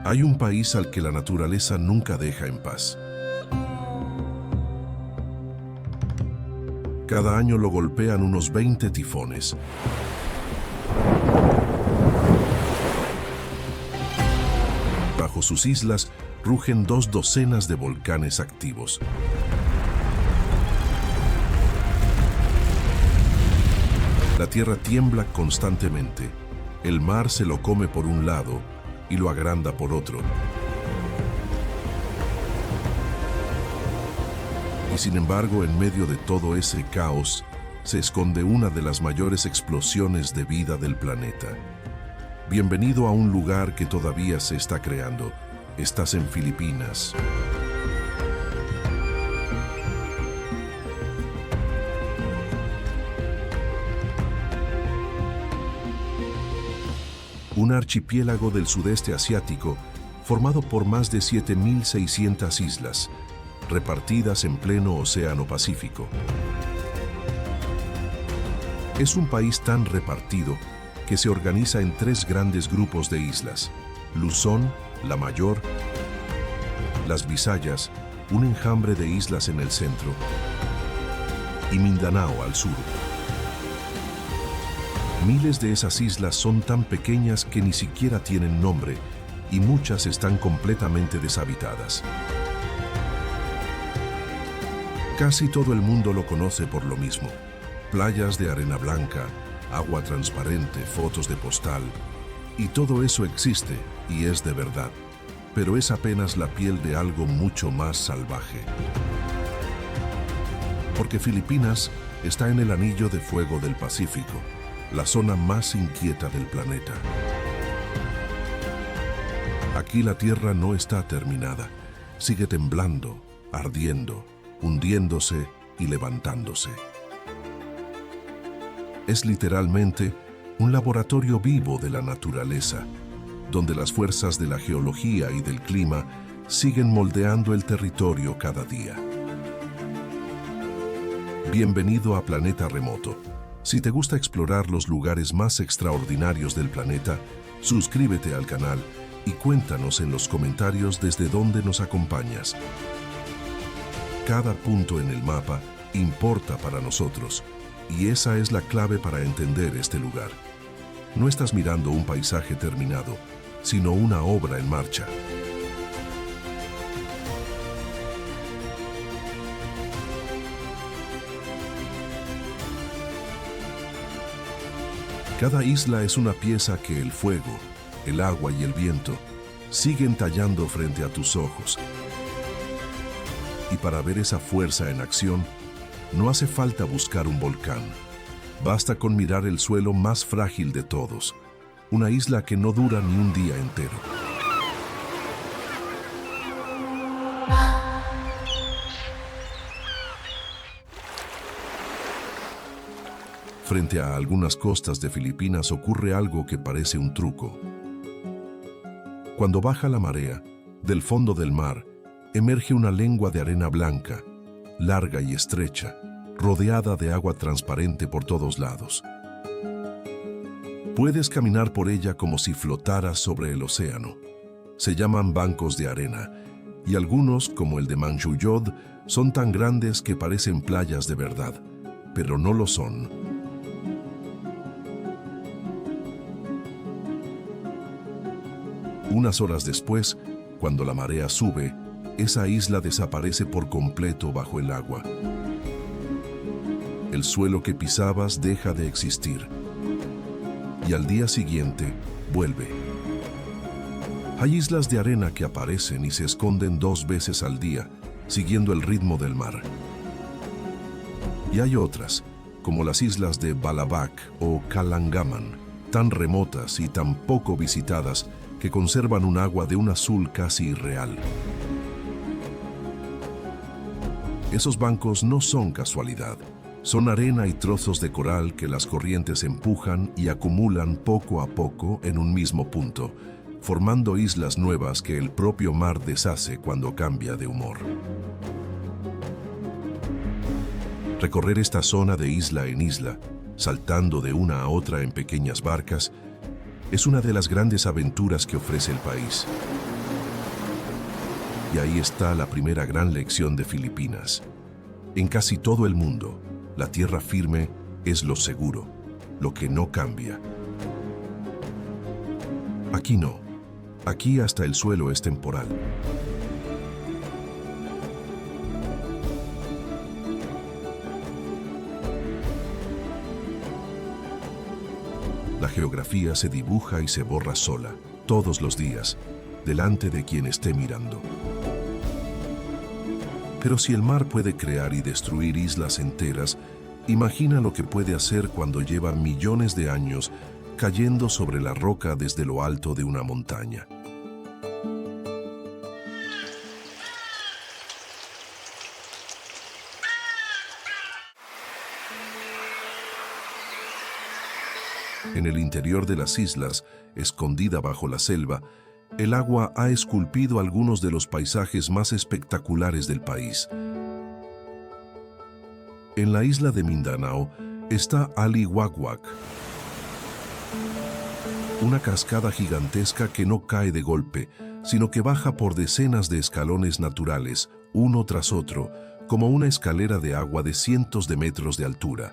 Hay un país al que la naturaleza nunca deja en paz. Cada año lo golpean unos 20 tifones. Bajo sus islas rugen 2 docenas de volcanes activos. La tierra tiembla constantemente. El mar se lo come por un lado y lo agranda por otro. Y sin embargo, en medio de todo ese caos, se esconde una de las mayores explosiones de vida del planeta. Bienvenido a un lugar que todavía se está creando. Estás en Filipinas. Un archipiélago del sudeste asiático formado por más de 7.600 islas, repartidas en pleno Océano Pacífico. Es un país tan repartido que se organiza en 3 grandes grupos de islas: Luzón, la mayor; las Visayas, un enjambre de islas en el centro; y Mindanao al sur. Miles de esas islas son tan pequeñas que ni siquiera tienen nombre y muchas están completamente deshabitadas. Casi todo el mundo lo conoce por lo mismo: playas de arena blanca, agua transparente, fotos de postal. Y todo eso existe y es de verdad, pero es apenas la piel de algo mucho más salvaje. Porque Filipinas está en el anillo de fuego del Pacífico, la zona más inquieta del planeta. Aquí la tierra no está terminada, sigue temblando, ardiendo, hundiéndose y levantándose. Es literalmente un laboratorio vivo de la naturaleza, donde las fuerzas de la geología y del clima siguen moldeando el territorio cada día. Bienvenido a Planeta Remoto. Si te gusta explorar los lugares más extraordinarios del planeta, suscríbete al canal y cuéntanos en los comentarios desde dónde nos acompañas. Cada punto en el mapa importa para nosotros, y esa es la clave para entender este lugar. No estás mirando un paisaje terminado, sino una obra en marcha. Cada isla es una pieza que el fuego, el agua y el viento siguen tallando frente a tus ojos. Y para ver esa fuerza en acción, no hace falta buscar un volcán. Basta con mirar el suelo más frágil de todos, una isla que no dura ni un día entero. Frente a algunas costas de Filipinas ocurre algo que parece un truco. Cuando baja la marea, del fondo del mar emerge una lengua de arena blanca, larga y estrecha, rodeada de agua transparente por todos lados. Puedes caminar por ella como si flotaras sobre el océano. Se llaman bancos de arena, y algunos, como el de Manchuyod, son tan grandes que parecen playas de verdad, pero no lo son. Unas horas después, cuando la marea sube, esa isla desaparece por completo bajo el agua. El suelo que pisabas deja de existir. Y al día siguiente, vuelve. Hay islas de arena que aparecen y se esconden 2 veces al día, siguiendo el ritmo del mar. Y hay otras, como las islas de Balabac o Kalangaman, tan remotas y tan poco visitadas que conservan un agua de un azul casi irreal. Esos bancos no son casualidad. Son arena y trozos de coral que las corrientes empujan y acumulan poco a poco en un mismo punto, formando islas nuevas que el propio mar deshace cuando cambia de humor. Recorrer esta zona de isla en isla, saltando de una a otra en pequeñas barcas, es una de las grandes aventuras que ofrece el país. Y ahí está la primera gran lección de Filipinas. En casi todo el mundo, la tierra firme es lo seguro, lo que no cambia. Aquí no. Aquí hasta el suelo es temporal. La geografía se dibuja y se borra sola, todos los días, delante de quien esté mirando. Pero si el mar puede crear y destruir islas enteras, imagina lo que puede hacer cuando lleva millones de años cayendo sobre la roca desde lo alto de una montaña. En el interior de las islas, escondida bajo la selva, el agua ha esculpido algunos de los paisajes más espectaculares del país. En la isla de Mindanao está Aliwagwak, una cascada gigantesca que no cae de golpe, sino que baja por decenas de escalones naturales, uno tras otro, como una escalera de agua de cientos de metros de altura.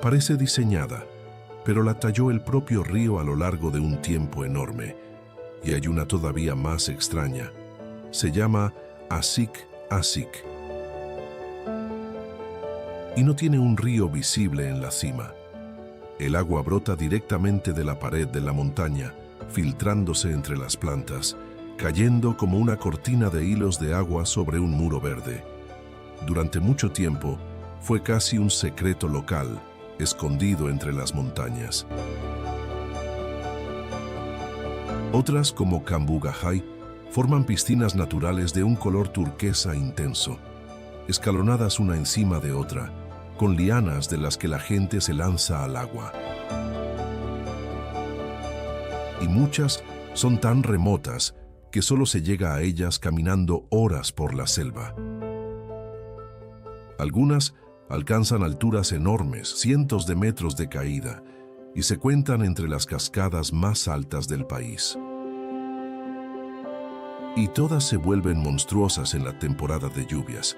Parece diseñada, pero la talló el propio río a lo largo de un tiempo enorme. Y hay una todavía más extraña. Se llama Asik Asik. Y no tiene un río visible en la cima. El agua brota directamente de la pared de la montaña, filtrándose entre las plantas, cayendo como una cortina de hilos de agua sobre un muro verde. Durante mucho tiempo, fue casi un secreto local, escondido entre las montañas. Otras, como Kambugahai, forman piscinas naturales de un color turquesa intenso, escalonadas una encima de otra, con lianas de las que la gente se lanza al agua. Y muchas son tan remotas que solo se llega a ellas caminando horas por la selva. Algunas alcanzan alturas enormes, cientos de metros de caída, y se cuentan entre las cascadas más altas del país. Y todas se vuelven monstruosas en la temporada de lluvias.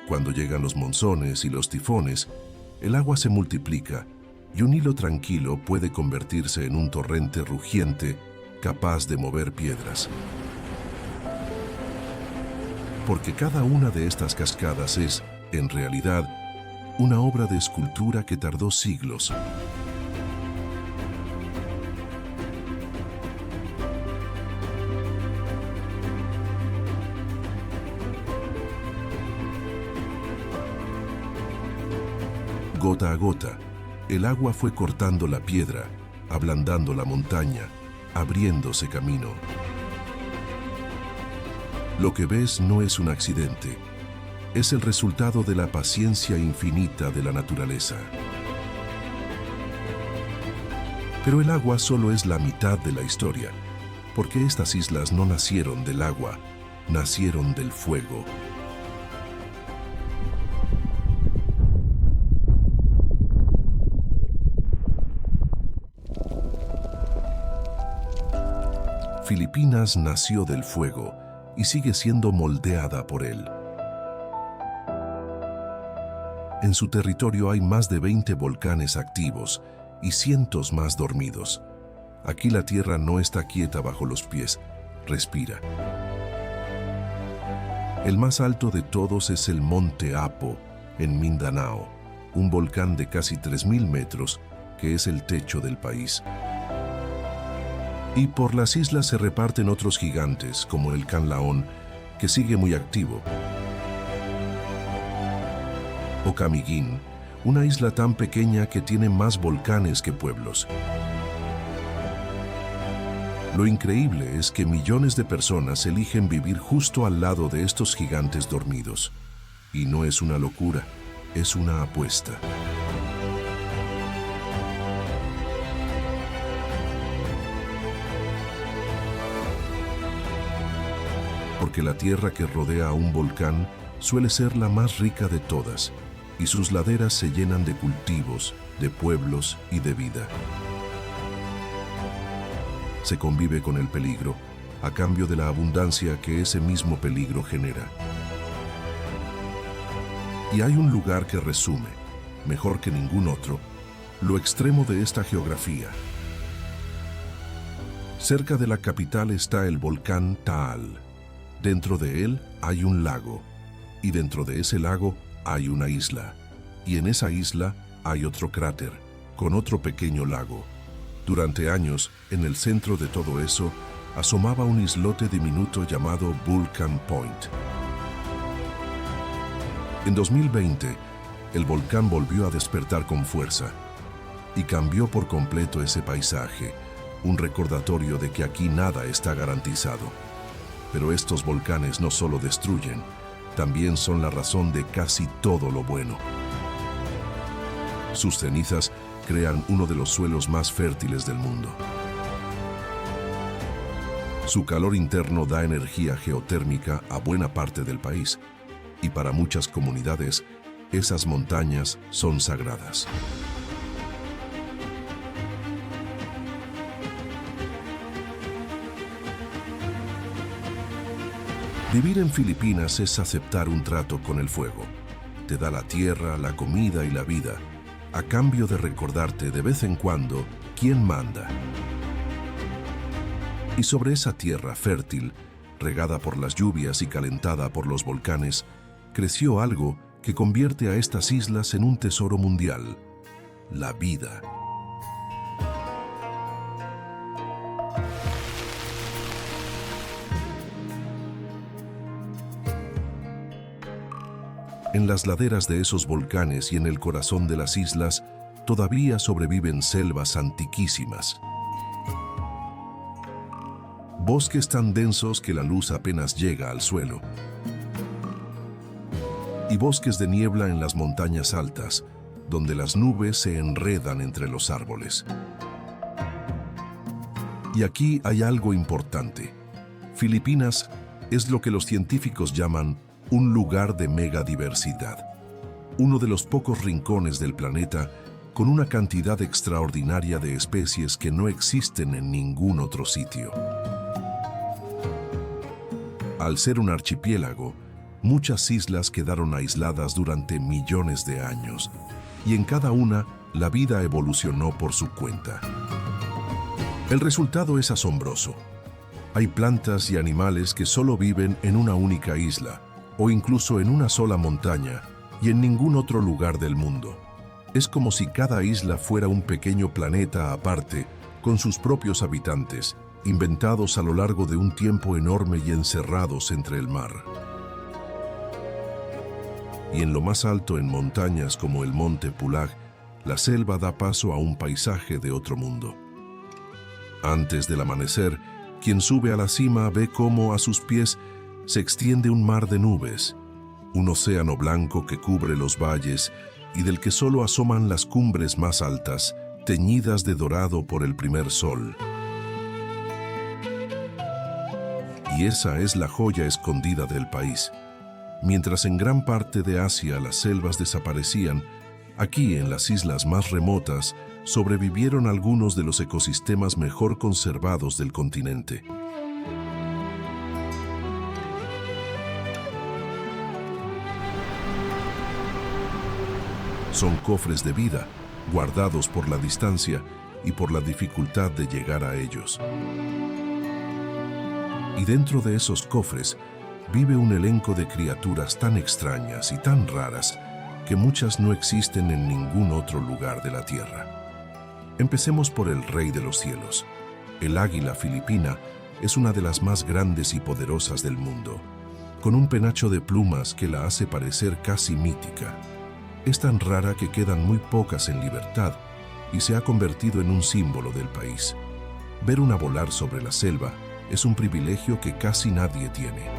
Cuando llegan los monzones y los tifones, el agua se multiplica y un hilo tranquilo puede convertirse en un torrente rugiente capaz de mover piedras. Porque cada una de estas cascadas es, en realidad, una obra de escultura que tardó siglos. Gota a gota, el agua fue cortando la piedra, ablandando la montaña, abriéndose camino. Lo que ves no es un accidente. Es el resultado de la paciencia infinita de la naturaleza. Pero el agua solo es la mitad de la historia, porque estas islas no nacieron del agua, nacieron del fuego. Filipinas nació del fuego y sigue siendo moldeada por él. En su territorio hay más de 20 volcanes activos y cientos más dormidos. Aquí la tierra no está quieta bajo los pies, respira. El más alto de todos es el Monte Apo, en Mindanao, un volcán de casi 3.000 metros que es el techo del país. Y por las islas se reparten otros gigantes, como el Canlaon, que sigue muy activo. O Camiguín, una isla tan pequeña que tiene más volcanes que pueblos. Lo increíble es que millones de personas eligen vivir justo al lado de estos gigantes dormidos. Y no es una locura, es una apuesta. Porque la tierra que rodea a un volcán suele ser la más rica de todas, y y sus laderas se llenan de cultivos, de pueblos y de vida. Se convive con el peligro, a cambio de la abundancia que ese mismo peligro genera. Y hay un lugar que resume, mejor que ningún otro, lo extremo de esta geografía. Cerca de la capital está el volcán Taal. Dentro de él hay un lago, y dentro de ese lago hay una isla. Y en esa isla hay otro cráter, con otro pequeño lago. Durante años, en el centro de todo eso, asomaba un islote diminuto llamado Vulcan Point. En 2020, el volcán volvió a despertar con fuerza y cambió por completo ese paisaje, un recordatorio de que aquí nada está garantizado. Pero estos volcanes no solo destruyen, también son la razón de casi todo lo bueno. Sus cenizas crean uno de los suelos más fértiles del mundo. Su calor interno da energía geotérmica a buena parte del país, y para muchas comunidades, esas montañas son sagradas. Vivir en Filipinas es aceptar un trato con el fuego. Te da la tierra, la comida y la vida, a cambio de recordarte de vez en cuando quién manda. Y sobre esa tierra fértil, regada por las lluvias y calentada por los volcanes, creció algo que convierte a estas islas en un tesoro mundial: la vida. En las laderas de esos volcanes y en el corazón de las islas todavía sobreviven selvas antiquísimas. Bosques tan densos que la luz apenas llega al suelo. Y bosques de niebla en las montañas altas, donde las nubes se enredan entre los árboles. Y aquí hay algo importante. Filipinas es lo que los científicos llaman un lugar de megadiversidad, uno de los pocos rincones del planeta con una cantidad extraordinaria de especies que no existen en ningún otro sitio. Al ser un archipiélago, muchas islas quedaron aisladas durante millones de años, y en cada una la vida evolucionó por su cuenta. El resultado es asombroso. Hay plantas y animales que solo viven en una única isla, o incluso en una sola montaña, y en ningún otro lugar del mundo. Es como si cada isla fuera un pequeño planeta aparte, con sus propios habitantes, inventados a lo largo de un tiempo enorme y encerrados entre el mar. Y en lo más alto, en montañas como el Monte Pulag, la selva da paso a un paisaje de otro mundo. Antes del amanecer, quien sube a la cima ve cómo a sus pies se extiende un mar de nubes, un océano blanco que cubre los valles y del que solo asoman las cumbres más altas, teñidas de dorado por el primer sol. Y esa es la joya escondida del país. Mientras en gran parte de Asia las selvas desaparecían, aquí en las islas más remotas sobrevivieron algunos de los ecosistemas mejor conservados del continente. Son cofres de vida, guardados por la distancia y por la dificultad de llegar a ellos. Y dentro de esos cofres vive un elenco de criaturas tan extrañas y tan raras que muchas no existen en ningún otro lugar de la Tierra. Empecemos por el Rey de los Cielos. El águila filipina es una de las más grandes y poderosas del mundo, con un penacho de plumas que la hace parecer casi mítica. Es tan rara que quedan muy pocas en libertad y se ha convertido en un símbolo del país. Ver una volar sobre la selva es un privilegio que casi nadie tiene.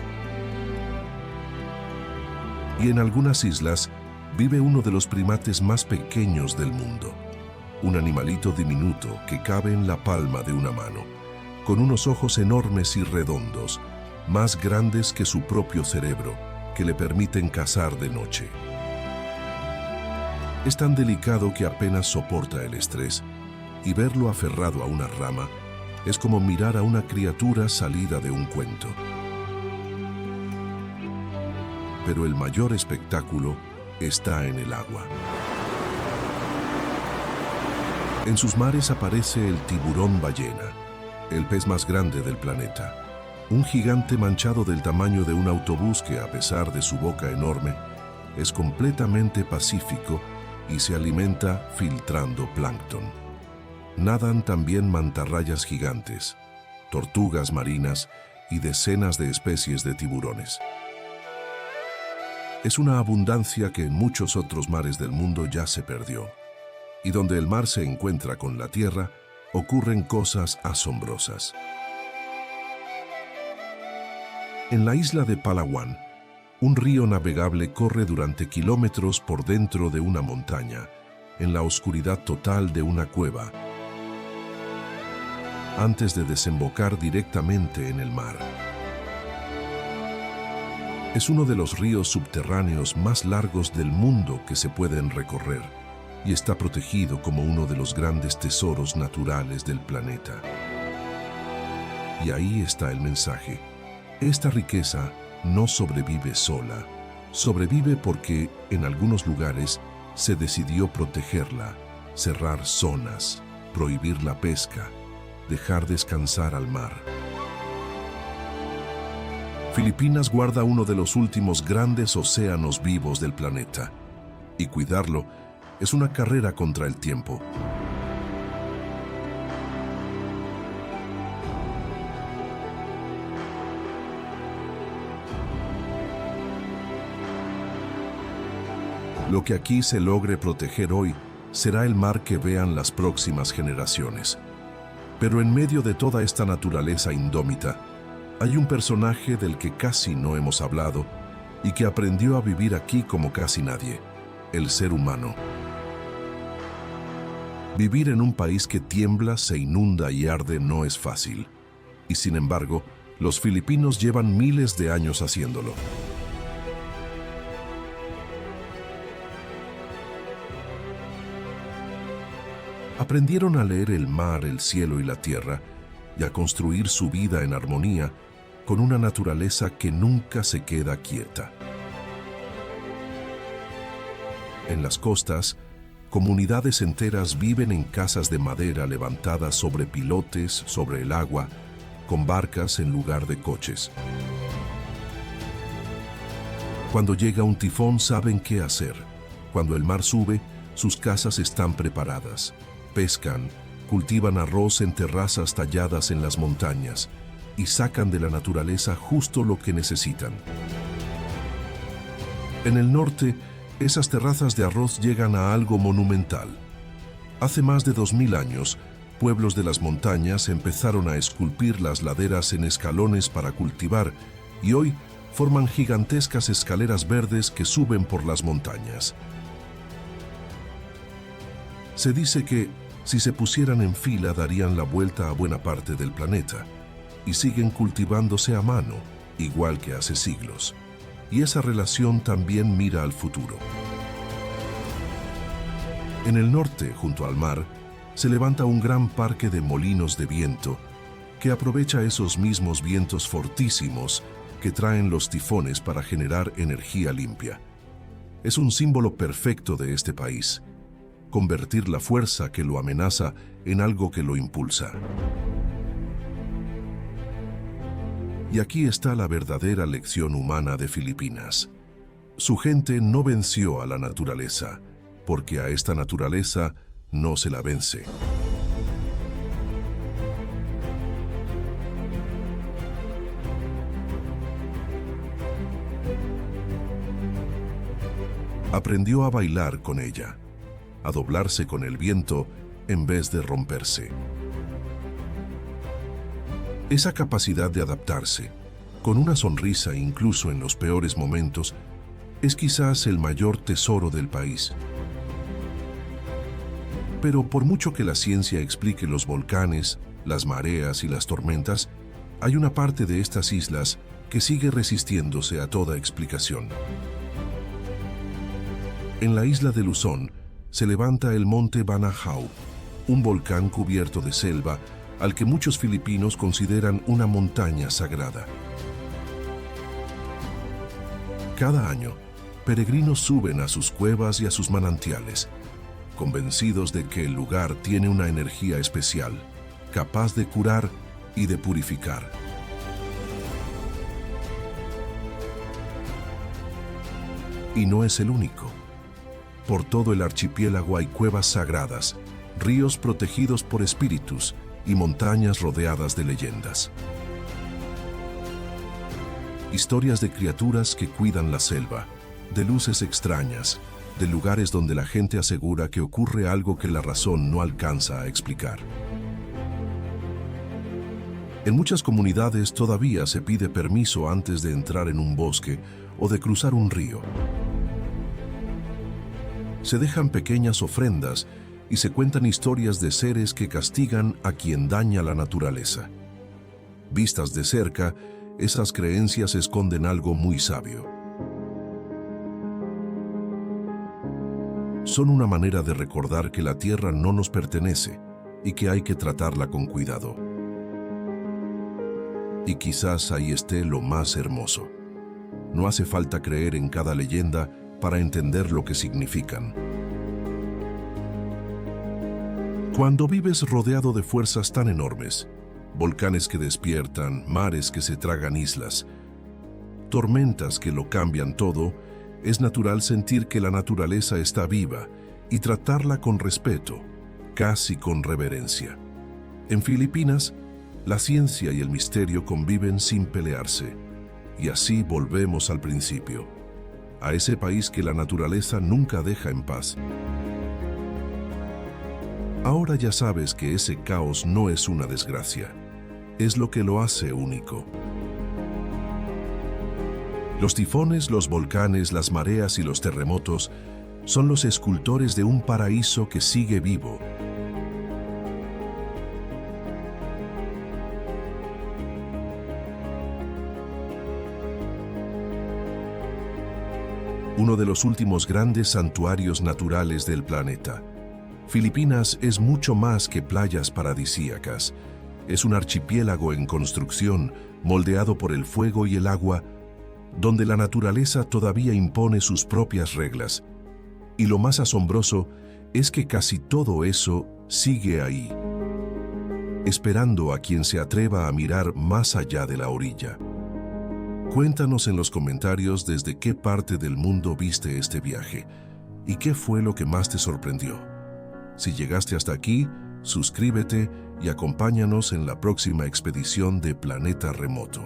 Y en algunas islas vive uno de los primates más pequeños del mundo, un animalito diminuto que cabe en la palma de una mano, con unos ojos enormes y redondos, más grandes que su propio cerebro, que le permiten cazar de noche. Es tan delicado que apenas soporta el estrés, y verlo aferrado a una rama es como mirar a una criatura salida de un cuento. Pero el mayor espectáculo está en el agua. En sus mares aparece el tiburón ballena, el pez más grande del planeta. Un gigante manchado del tamaño de un autobús que, a pesar de su boca enorme, es completamente pacífico y se alimenta filtrando plancton. Nadan también mantarrayas gigantes, tortugas marinas y decenas de especies de tiburones. Es una abundancia que en muchos otros mares del mundo ya se perdió, y donde el mar se encuentra con la tierra, ocurren cosas asombrosas. En la isla de Palawan, un río navegable corre durante kilómetros por dentro de una montaña, en la oscuridad total de una cueva, antes de desembocar directamente en el mar. Es uno de los ríos subterráneos más largos del mundo que se pueden recorrer y está protegido como uno de los grandes tesoros naturales del planeta. Y ahí está el mensaje. Esta riqueza no sobrevive sola, sobrevive porque en algunos lugares se decidió protegerla, cerrar zonas, prohibir la pesca, dejar descansar al mar. Filipinas guarda uno de los últimos grandes océanos vivos del planeta, y cuidarlo es una carrera contra el tiempo. Lo que aquí se logre proteger hoy será el mar que vean las próximas generaciones. Pero en medio de toda esta naturaleza indómita, hay un personaje del que casi no hemos hablado y que aprendió a vivir aquí como casi nadie, el ser humano. Vivir en un país que tiembla, se inunda y arde no es fácil, y sin embargo, los filipinos llevan miles de años haciéndolo. Aprendieron a leer el mar, el cielo y la tierra, y a construir su vida en armonía con una naturaleza que nunca se queda quieta. En las costas, comunidades enteras viven en casas de madera levantadas sobre pilotes, sobre el agua, con barcas en lugar de coches. Cuando llega un tifón saben qué hacer. Cuando el mar sube, sus casas están preparadas. Pescan, cultivan arroz en terrazas talladas en las montañas y sacan de la naturaleza justo lo que necesitan. En el norte, esas terrazas de arroz llegan a algo monumental. Hace más de 2000 años, pueblos de las montañas empezaron a esculpir las laderas en escalones para cultivar y hoy forman gigantescas escaleras verdes que suben por las montañas. Se dice que, si se pusieran en fila, darían la vuelta a buena parte del planeta, y siguen cultivándose a mano, igual que hace siglos. Y esa relación también mira al futuro. En el norte, junto al mar, se levanta un gran parque de molinos de viento que aprovecha esos mismos vientos fortísimos que traen los tifones para generar energía limpia. Es un símbolo perfecto de este país, convertir la fuerza que lo amenaza en algo que lo impulsa. Y aquí está la verdadera lección humana de Filipinas. Su gente no venció a la naturaleza, porque a esta naturaleza no se la vence. Aprendió a bailar con ella, a doblarse con el viento en vez de romperse. Esa capacidad de adaptarse, con una sonrisa incluso en los peores momentos, es quizás el mayor tesoro del país. Pero por mucho que la ciencia explique los volcanes, las mareas y las tormentas, hay una parte de estas islas que sigue resistiéndose a toda explicación. En la isla de Luzón, se levanta el monte Banahao, un volcán cubierto de selva al que muchos filipinos consideran una montaña sagrada. Cada año, peregrinos suben a sus cuevas y a sus manantiales, convencidos de que el lugar tiene una energía especial, capaz de curar y de purificar. Y no es el único. Por todo el archipiélago hay cuevas sagradas, ríos protegidos por espíritus y montañas rodeadas de leyendas. Historias de criaturas que cuidan la selva, de luces extrañas, de lugares donde la gente asegura que ocurre algo que la razón no alcanza a explicar. En muchas comunidades todavía se pide permiso antes de entrar en un bosque o de cruzar un río. Se dejan pequeñas ofrendas y se cuentan historias de seres que castigan a quien daña la naturaleza. Vistas de cerca, esas creencias esconden algo muy sabio. Son una manera de recordar que la tierra no nos pertenece y que hay que tratarla con cuidado. Y quizás ahí esté lo más hermoso. No hace falta creer en cada leyenda para entender lo que significan. Cuando vives rodeado de fuerzas tan enormes, volcanes que despiertan, mares que se tragan islas, tormentas que lo cambian todo, es natural sentir que la naturaleza está viva y tratarla con respeto, casi con reverencia. En Filipinas, la ciencia y el misterio conviven sin pelearse, y así volvemos al principio, a ese país que la naturaleza nunca deja en paz. Ahora ya sabes que ese caos no es una desgracia, es lo que lo hace único. Los tifones, los volcanes, las mareas y los terremotos son los escultores de un paraíso que sigue vivo. Uno de los últimos grandes santuarios naturales del planeta. Filipinas es mucho más que playas paradisíacas. Es un archipiélago en construcción, moldeado por el fuego y el agua, donde la naturaleza todavía impone sus propias reglas. Y lo más asombroso es que casi todo eso sigue ahí, esperando a quien se atreva a mirar más allá de la orilla. Cuéntanos en los comentarios desde qué parte del mundo viste este viaje y qué fue lo que más te sorprendió. Si llegaste hasta aquí, suscríbete y acompáñanos en la próxima expedición de Planeta Remoto.